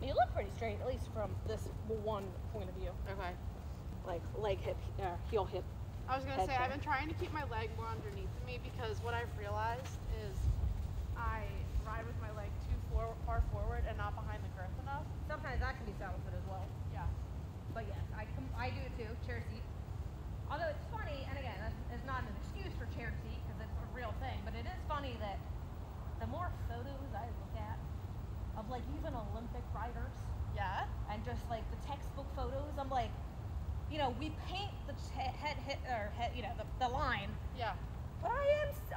You look pretty straight, at least from this one point of view. Okay. Like leg, hip, heel, hip. I was gonna say, I've been trying to keep my leg more underneath of me because what I've realized is I ride with my leg too far forward and not behind the girth enough. Sometimes that can be saddle foot as well. Yeah. But yes, I do it too, chair seat. Although it's funny, and again, it's not an excuse for chair seat because it's a real thing, but it is funny that the more photos I look at of like even Olympic riders, Yeah. and just like the textbook photos, I'm like, you know, we paint the head, you know, the line. Yeah. But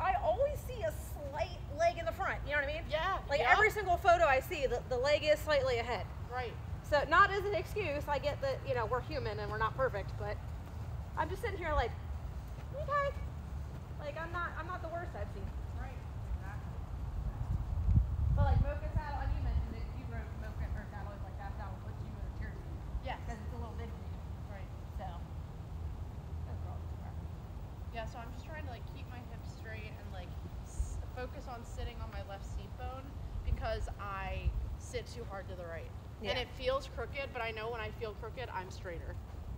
I always see a slight leg in the front. You know what I mean? Yeah. Like yeah. every single photo I see, the leg is slightly ahead. Right. So not as an excuse. I get that, you know, we're human and we're not perfect, but I'm just sitting here like, okay, like I'm not the worst I've seen. Right. Exactly. But like Mocha saddle, and you mentioned that you rode Mocha or saddle is like that saddle puts you in a chair seat. Yes. Because it's a little big for you. Right. So. That's all. Yeah. So I'm just trying to like keep my hips straight and like focus on sitting on my left seat bone because I sit too hard to the right. Yeah. And it feels crooked, but I know when I feel crooked, I'm straighter.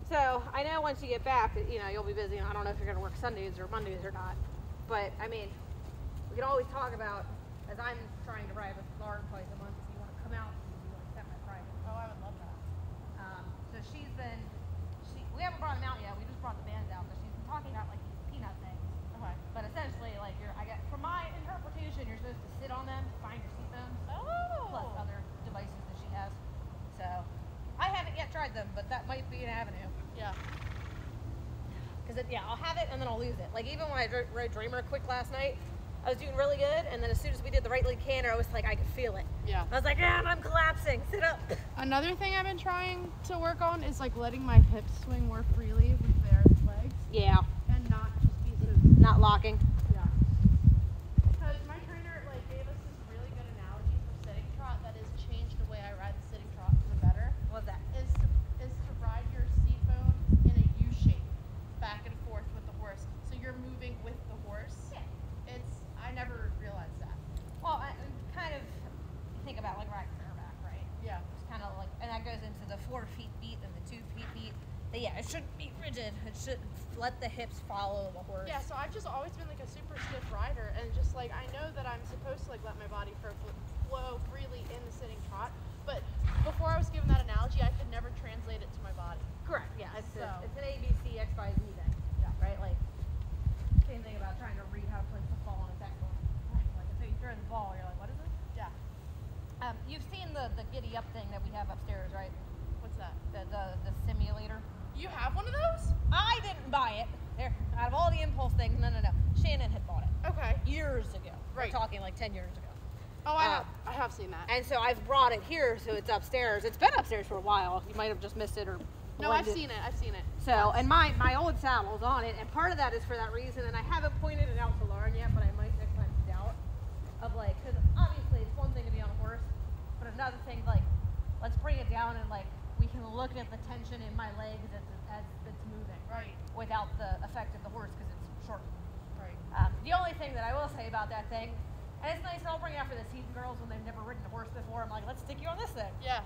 So I know once you get back, you know, you'll be busy. And I don't know if you're going to work Sundays or Mondays or not. But I mean, we can always talk about, as I'm trying to ride with Lauren twice a month, if you want to come out and do like semi-private. Oh, I would love that. So we haven't brought him out yet. We just brought the bands out, but she's been talking about like these peanut things. Okay. But essentially, like from my interpretation, you're supposed to sit on them, find your seat bones, plus Oh. other devices that she has. So I haven't yet tried them, but that might be an avenue. Yeah. Because I'll have it and then I'll lose it. Like even when I rode Dreamer quick last night, I was doing really good, and then as soon as we did the right leg canter, I was like, I could feel it. Yeah. I was like, I'm collapsing. Sit up. Another thing I've been trying to work on is like letting my hips swing more freely with their legs Yeah. and not just be so. Not locking. Yeah. Because my trainer like gave us this really good analogy for sitting trot that has changed the way I ride the sitting trot for the better. What's that? Is to ride your seat bone in a U shape, back and forth with the horse. So you're moving with the horse. Yeah. I never realized that. Well, I kind of think about like riding bareback, right? Yeah. It's kind of like, and that goes into the 4 feet beat and the 2 feet beat. But yeah, it shouldn't be rigid. It should let the hips follow the horse. Yeah, so I've just always been like a super stiff rider, and just like I know that I'm supposed to like let my body flow freely in the sitting trot, but before I was given that analogy, I could never translate it to my body. Correct. Yeah, it's So- an ABC X Y Z thing. Yeah. Right. Like same thing about trying to read how to place the ball on a tackle. Like if you throw the ball, you're like, what is it? Yeah. You've seen the giddy up thing that we have upstairs, right? What's that? The simulator. You have one of those? I didn't buy it. There, out of all the impulse things, no. Shannon had bought it Okay. years ago. Right. We're talking like 10 years ago. Oh, I have seen that. And so I've brought it here, so it's upstairs. It's been upstairs for a while. You might have just missed it or. No, I've seen it. So, and my old saddle's on it, and part of that is for that reason, and I haven't pointed it out to Lauren yet, but I might next time to doubt. Of like, because obviously it's one thing to be on a horse, but another thing, like, let's bring it down and like, we can look at the tension in my legs as it's moving. Right. Without the effect of the horse, because it's short. Right. The only thing that I will say about that thing, and it's nice, and I'll bring it out for the season girls when they've never ridden a horse before, I'm like, let's stick you on this thing. Yeah.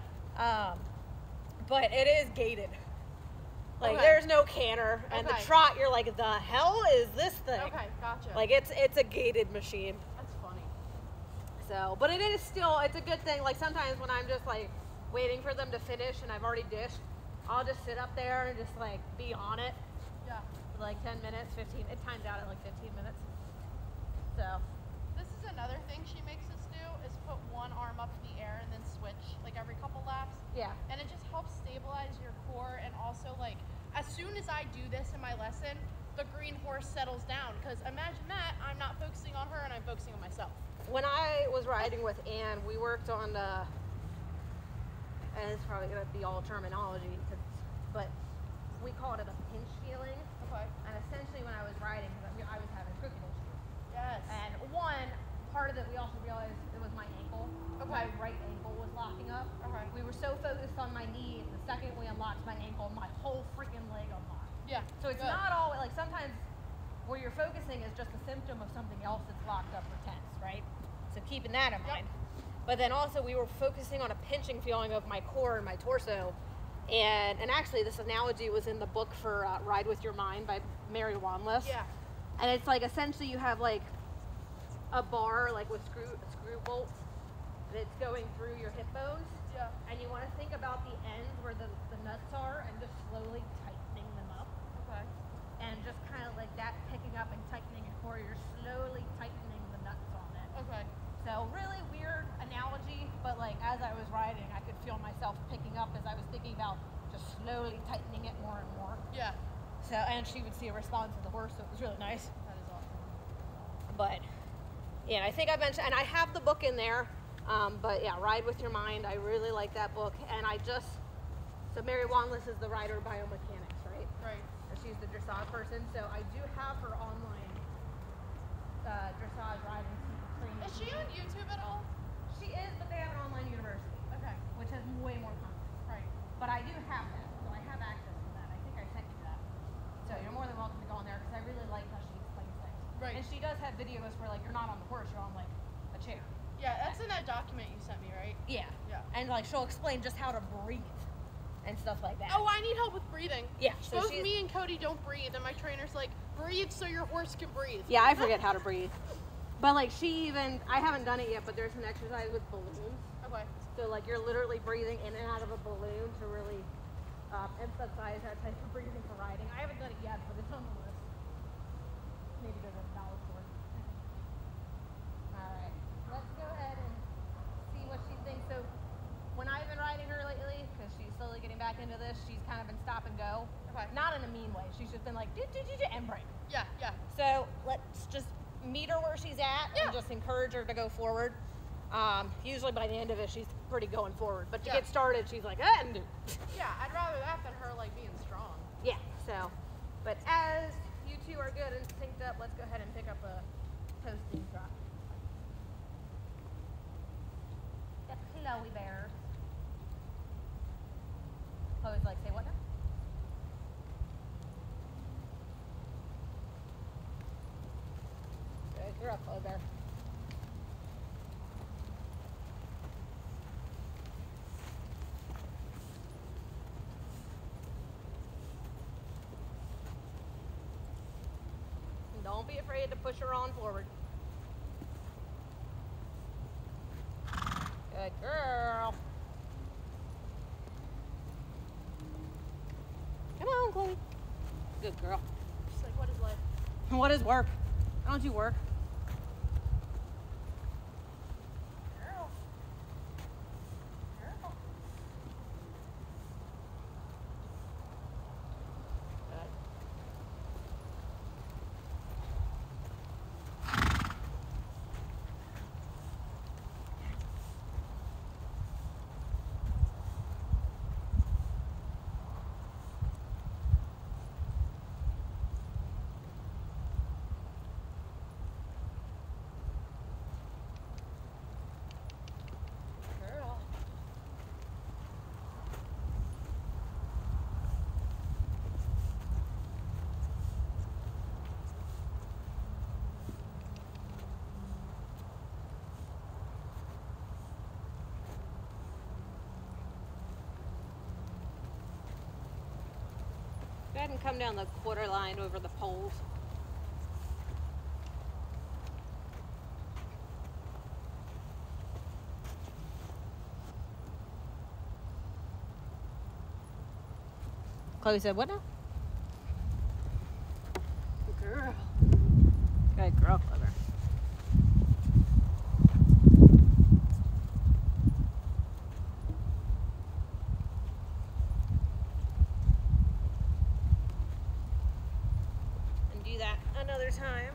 But it is gated. Like Okay. there's no canter, and Okay. the trot, you're like, the hell is this thing? Okay, gotcha. Like it's a gated machine. That's funny. So, but it is still, it's a good thing. Like sometimes when I'm just like waiting for them to finish and I've already dished, I'll just sit up there and just like be on it Yeah. for like 10 minutes, 15. It times out at like 15 minutes. So. This is another thing she makes us do is put one arm up in the air and then switch like every couple laps. Yeah. And it just helps stabilize your core, and also like as soon as I do this in my lesson, the green horse settles down, because imagine that I'm not focusing on her and I'm focusing on myself. When I was riding with Anne, we worked on and it's probably gonna be all terminology, but we called it a pinch feeling. Okay. And essentially when I was riding, because I was having crooked issues. Yes. And one part of it, we also realized it was my ankle. Okay. My right ankle was locking up. Okay. We were so focused on my knee, the second we unlocked my ankle, my whole freaking leg unlocked. Yeah. So it's good. not all, like sometimes where you're focusing is just a symptom of something else that's locked up or tense, right? So keeping that in mind. But then also we were focusing on a pinching feeling of my core and my torso. And actually this analogy was in the book for Ride With Your Mind by Mary Wanless. Yeah. And it's like essentially you have like a bar like with screw bolts, and it's going through your hip bones. Yeah. And you want to think about the ends where the nuts are and just slowly tightening them up. Okay. And just kind of like that picking up and tightening your core. You're slowly tightening the nuts on it. Okay. So really weird analogy, but like as I was riding, I could feel myself picking up as I was thinking about just slowly tightening it more and more. Yeah. So, and she would see a response of the horse, so it was really nice. That is awesome. But, yeah, I think I mentioned, and I have the book in there, but yeah, Ride With Your Mind, I really like that book. And so Mary Wanless is the rider biomechanics, right? Right. And she's the dressage person, so I do have her online dressage riding training. Is she on YouTube at all? She is, but they have an online university, Okay. which has way more content. Right. But I do have that, so I have access to that. I think I sent you that. So you're more than welcome to go on there because I really like how she explains things. Right. And she does have videos where like you're not on the horse, you're on like a chair. Yeah, that's in that document you sent me, right? Yeah. Yeah. And like she'll explain just how to breathe and stuff like that. Oh, I need help with breathing. Yeah. So Both me and Cody don't breathe, and my trainer's like, breathe so your horse can breathe. Yeah, I forget how to breathe. But like I haven't done it yet, but there's an exercise with balloons. Okay. So like you're literally breathing in and out of a balloon to really emphasize that type of breathing for riding. I haven't done it yet, but it's on the list. Maybe go to the dollar store. All right, let's go ahead and see what she thinks. So when I've been riding her lately, because she's slowly getting back into this, she's kind of been stop and go. Okay. Not in a mean way. She's just been like, do, and brake. Yeah, yeah. So let's just meet her where she's at and just encourage her to go forward. Usually by the end of it, she's pretty going forward. But to get started, she's like, and Yeah, I'd rather that than her like being strong. yeah. So, but as you two are good and synced up, let's go ahead and pick up a posting drop. The Chloe Bears. Chloe's like, say what now? Good, you're up, Chloe Bear. Don't be afraid to push her on forward. Good girl. Come on, Chloe. Good girl. She's like, what is life? What is work? Why don't you work? Girl. Girl. Good. Girl. Go ahead and come down the quarter line over the poles. Chloe said, what now? Good girl. Good girl, Clover. And do that another time.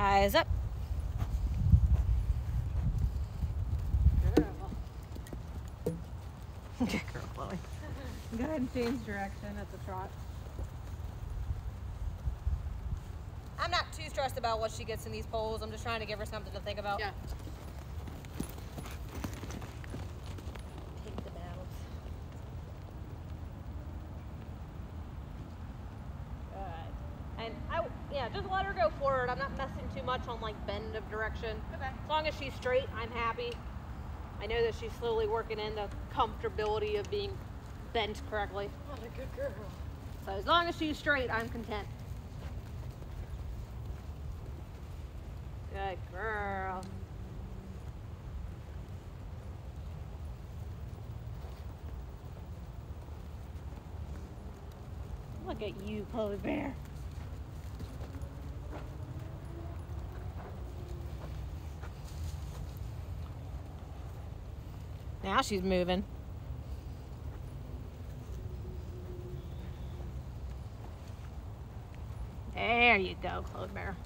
Eyes up. Girl. Good girl, Chloe. Go ahead and change direction at the trot. I'm not too stressed about what she gets in these poles. I'm just trying to give her something to think about. Yeah. Take the battles. yeah, just let her go forward. I'm not messing too much on like bend of direction. Okay. As long as she's straight, I'm happy. I know that she's slowly working into comfortability of being bent correctly. What a good girl. So as long as she's straight, I'm content. Good girl. Look at you, Chloe Bear. Now she's moving. There you go, Chloe Bear.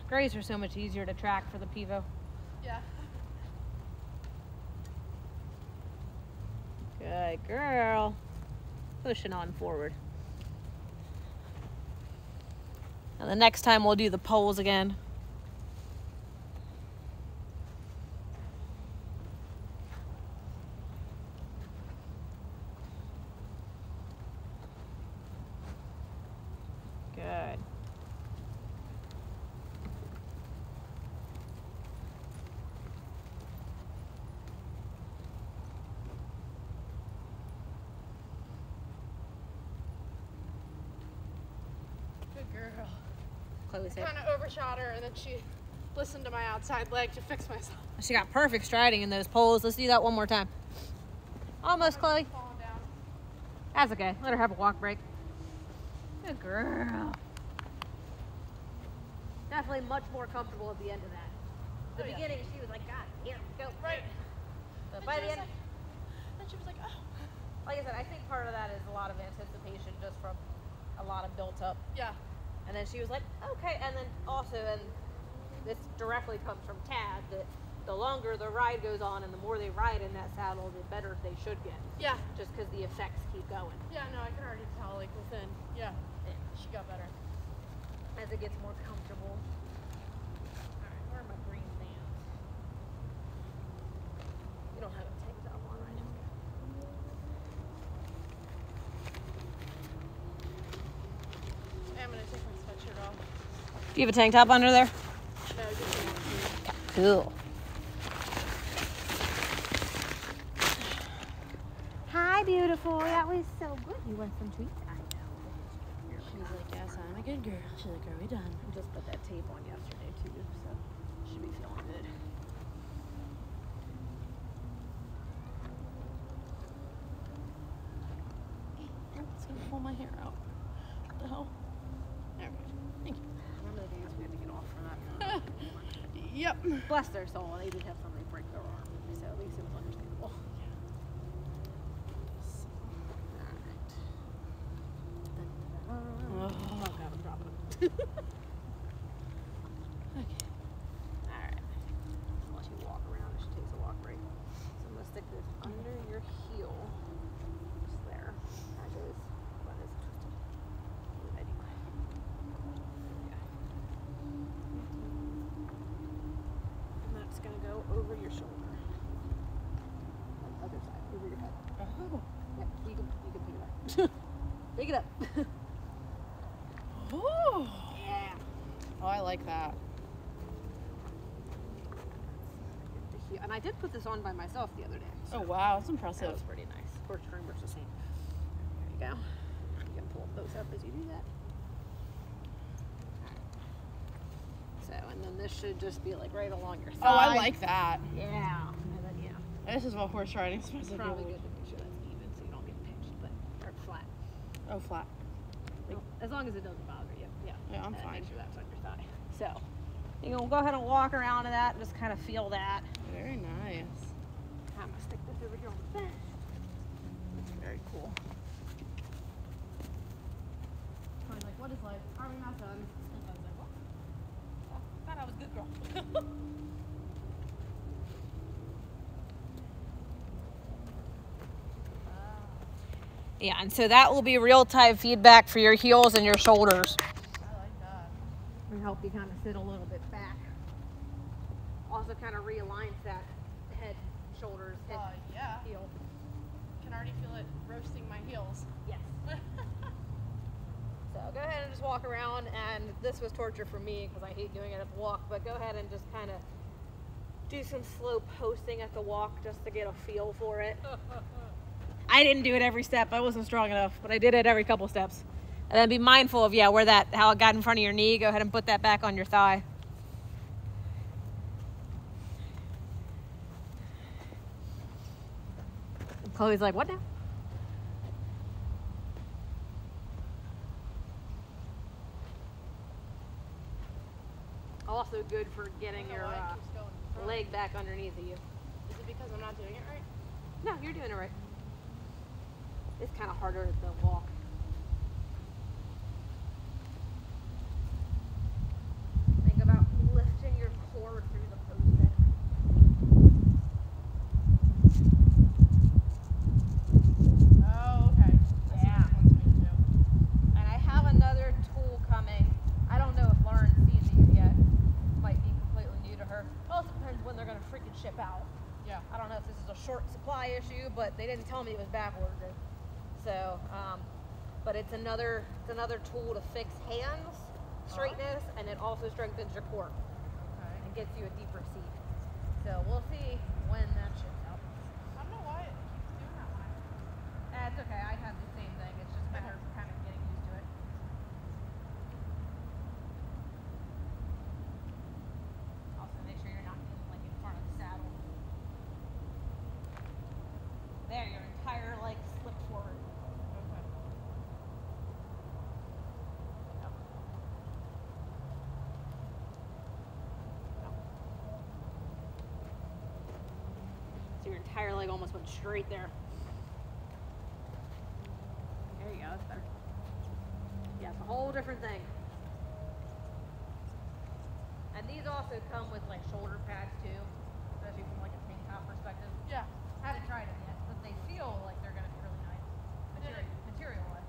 Grays are so much easier to track for the PIVO. Yeah. Good girl. Pushing on forward. And the next time we'll do the poles again. Good. Good girl. Chloe said. Kind of overshot her, and then she listened to my outside leg to fix myself. She got perfect striding in those poles. Let's do that one more time. Almost, Chloe. Falling down. That's okay. Let her have a walk break. Good girl. Definitely much more comfortable at the end of that. The beginning, she was like, God, here, go. Right. But And by she the was end, like, then she was like, oh. like I said, I think part of that is a lot of anticipation just from a lot of built up. Yeah. And then she was like, okay. And then also, and this directly comes from Tad, that the longer the ride goes on and the more they ride in that saddle, the better they should get. Yeah. Just because the effects keep going. Yeah, no, I can already tell, like, within, yeah, she got better. As it gets more comfortable. All right, where are my green pants? You don't have a tank top on right now. I'm gonna take my sweatshirt off. Do you have a tank top under there? No, just Cool. Hi, beautiful. That was so good. You want some treats? I know. She's like, yes, I'm a good girl. She's like, are we done? I just put that tape on yesterday too, so should be feeling good. It's gonna pull my hair out. What the hell? There we go. Thank you. Remember the days we had to get off for that? Yep. Bless their soul. They did have somebody break their arm, so at least it was understandable. Oh, God, I'm dropping them. okay. Alright. I'll let you walk around as she takes a walk break. So I'm going to stick this under your heel. Just there. That goes. What is twisted? Move anyway. Yeah. And that's going to go over your shoulder. On the other side. Over your head. Oh. Yep. You can pick it up. Pick it up. Oh. Yeah. Oh, I like that. And I did put this on by myself the other day. Oh, wow. That's That impressive. was pretty nice. Of course, Trimber's the same. There you go. You can pull those up as you do that. So, and then this should just be like right along your thigh. Oh, I like that. Yeah. And then, yeah. This is what horse riding is supposed It's to be. probably good to make sure that's even so you don't get pinched, but, or flat. Oh, flat. Well, as long as it doesn't bother you. Yeah. Yeah, I'm And fine. make sure that's on your thigh. So, you can go ahead and walk around to that and just kind of feel that. Very nice. I'm gonna stick this over here on the bench. That's very cool. I was like, what is life? Are we not done? And I was like, well, I thought I was a good girl. Yeah, and so that will be real-time feedback for your heels and your shoulders. I like that. And help you kind of sit a little bit back. Also kind of realigns that head shoulders hit yeah. heel. Can already feel it roasting my heels. Yes. So go ahead and just walk around, and this was torture for me because I hate doing it at the walk, but go ahead and just kind of do some slow posting at the walk just to get a feel for it. I didn't do it every step. I wasn't strong enough, but I did it every couple steps. And then be mindful of, yeah, how it got in front of your knee. Go ahead and put that back on your thigh. And Chloe's like, what now? Also good for getting your leg back underneath of you. Is it because I'm not doing it right? No, you're doing it right. It's kind of harder to walk. Think about lifting your core through the posting. Oh, okay. That's Yeah. what it wants me to do. And I have another tool coming. I don't know if Lauren's seen these yet. Might be completely new to her. Also depends when they're going to freaking ship out. Yeah. I don't know if this is a short supply issue, but they didn't tell me it was back ordered. So, but it's another tool to fix hands straightness, and it also strengthens your core and gets you a deeper seat. So we'll see when that ships out. I don't know why it keeps doing that one. That's okay. I have the same thing. It's just better kind of getting used to it. Also, make sure you're not getting like in front of the saddle. There, your entire leg slipped forward. Okay. Yep. Yep. So your entire leg almost went straight there. There you go, that's better. Yeah, it's a whole different thing. And these also come with like shoulder pads too, especially from like a tank top perspective. Yeah. Haven't tried them yet, but they feel like they're gonna be really nice. Material-wise.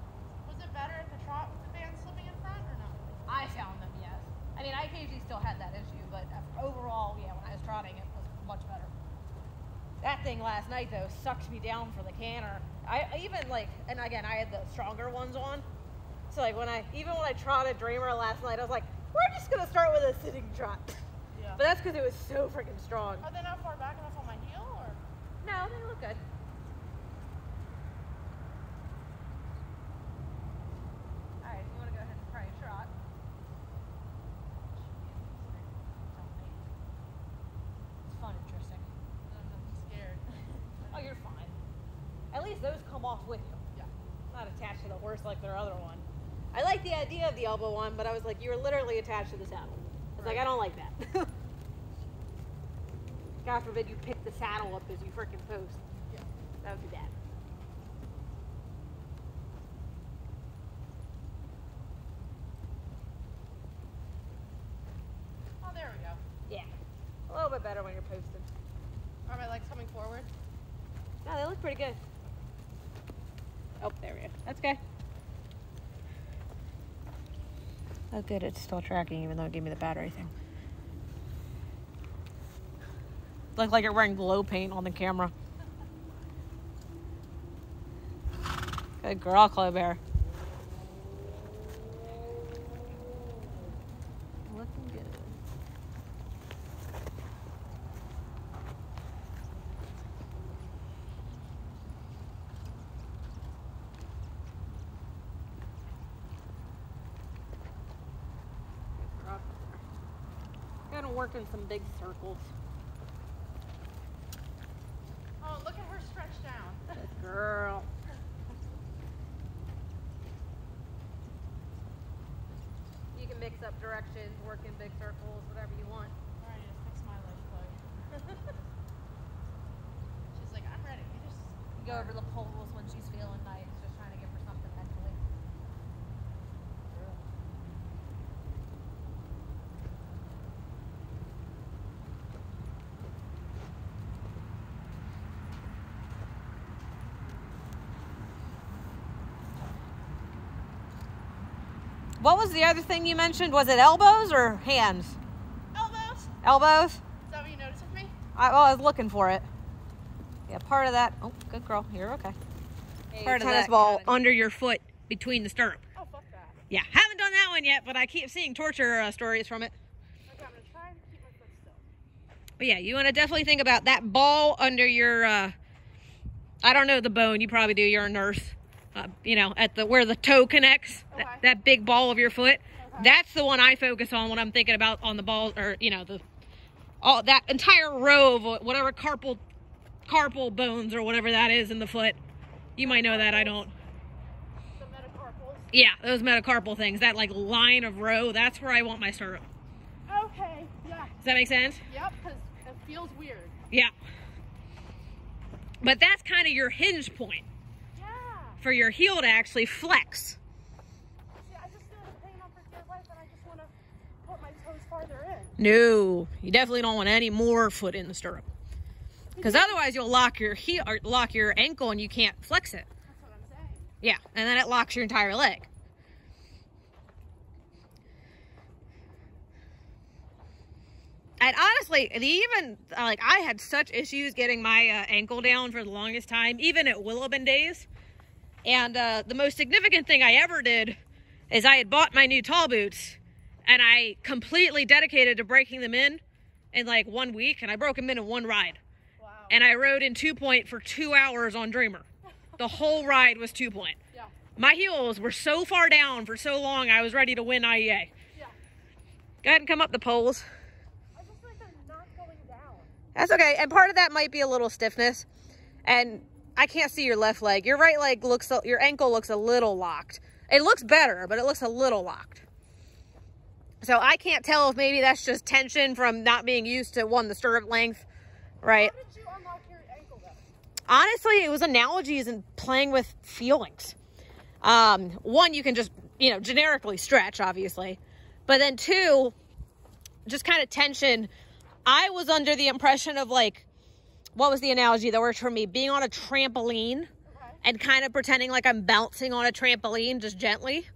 Was it better at the trot with the band slipping in front or not? I found them, yes. I mean, I occasionally still had that issue, but overall, yeah, when I was trotting, it was much better. That thing last night, though, sucked me down for the canter. I even, like, and again, I had the stronger ones on. So, like, even when I trotted Dreamer last night, I was like, we're just going to start with a sitting trot. Yeah. But that's because it was so freaking strong. Are they not far back enough on my heel, or? No, they look good. All right, you want to go ahead and try a trot? It's fun, interesting. I'm scared. Oh, you're fine. At least those come off with you. Yeah. Not attached to the horse like their other one. I like the idea of the elbow one, but I was like, you were literally attached to the saddle. I was like, I don't like that. God forbid you pick the saddle up as you freaking post. Yeah. That would be bad. Oh, there we go. Yeah. A little bit better when you're posted. Are my legs coming forward? No, they look pretty good. Oh, there we go. That's okay. Oh, good. It's still tracking, even though it gave me the battery thing. Look like you're wearing glow paint on the camera. Good girl, Chloe Bear. Looking good. Gonna work in some big circles. Oh, look at her stretch down. Good girl. You can mix up directions, work in big circles, whatever you want. All right, just fix my leg, Chloe. She's like, I'm ready. You just You go over the poles when she's feeling nice, just trying to give her something mentally. What was the other thing you mentioned? Was it elbows or hands? elbows. Elbows? Is that what you noticed with me? I was looking for it. Yeah, part of that. Oh, good girl. You're okay. Part of tennis ball under your foot between the stirrup. Oh, fuck that. Yeah, haven't done that one yet, but I keep seeing torture stories from it. Okay, I'm gonna try and keep my foot still. But yeah, you want to definitely think about that ball under your, I don't know the bone. You probably do. You're a nurse. You know, at the where the toe connects, Okay. that big ball of your foot. Okay. That's the one I focus on when I'm thinking about on the ball, or you know, all that entire row of whatever carpal bones or whatever that is in the foot. You might know that. I don't. The metacarpals. Yeah, those metacarpal things. That like line of row. That's where I want my stirrup. Okay. Yeah. Does that make sense? Yep. Because it feels weird. Yeah. But that's kind of your hinge point. For your heel to actually flex. See, I just feel the pain on for dear life, and I just want to put my toes farther in. No, you definitely don't want any more foot in the stirrup, because otherwise you'll lock your heel or lock your ankle and you can't flex it. That's what I'm saying. Yeah, and then it locks your entire leg. And honestly, I had such issues getting my ankle down for the longest time, even at Willowbend days. And the most significant thing I ever did is I had bought my new tall boots and I completely dedicated to breaking them in like 1 week, and I broke them in one ride. Wow. And I rode in 2-point for 2 hours on Dreamer. The whole ride was 2-point. Yeah. My heels were so far down for so long, I was ready to win IEA. Yeah. Go ahead and come up the poles. I just feel like they're not going down. That's okay. And part of that might be a little stiffness. And I can't see your left leg. Your right leg your ankle looks a little locked. It looks better, but it looks a little locked. So I can't tell if maybe that's just tension from not being used to, the stirrup length, right? How did you unlock your ankle though? Honestly, it was analogies and playing with feelings. One, you can just, generically stretch, obviously. But then two, just kind of tension. I was under the impression of what was the analogy that works for me? Being on a trampoline and kind of pretending like I'm bouncing on a trampoline just gently.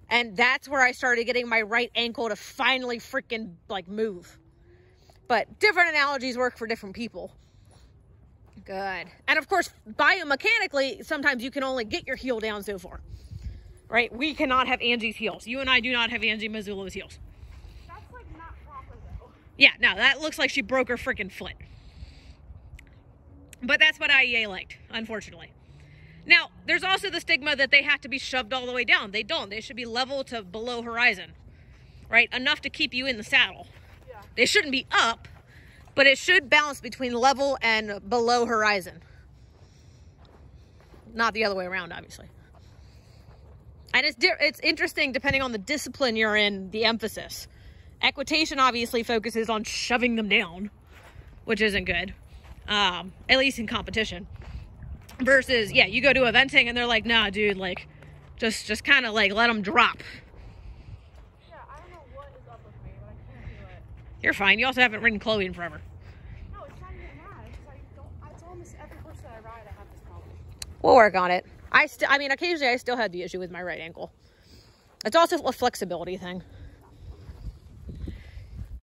And that's where I started getting my right ankle to finally freaking move. But different analogies work for different people. Good. And of course, biomechanically, sometimes you can only get your heel down so far. Right? We cannot have Angie's heels. You and I do not have Angie Mazzullo's heels. That's not proper though. Yeah, no, that looks like she broke her freaking foot. But that's what IEA liked, unfortunately. Now, there's also the stigma that they have to be shoved all the way down. They don't. They should be level to below horizon, right? Enough to keep you in the saddle. Yeah. They shouldn't be up, but it should bounce between level and below horizon. Not the other way around, obviously. And it's interesting depending on the discipline you're in, the emphasis. Equitation obviously focuses on shoving them down, which isn't good, at least in competition. Versus, yeah, you go to eventing and they're like, nah, dude, just kind of let them drop. Yeah, I don't know what is up with me, but I can't do it. You're fine. You also haven't ridden Chloe in forever. No, it's not even that. It's I tell almost every horse that I ride, I have this problem. We'll work on it. Occasionally I still had the issue with my right ankle. It's also a flexibility thing.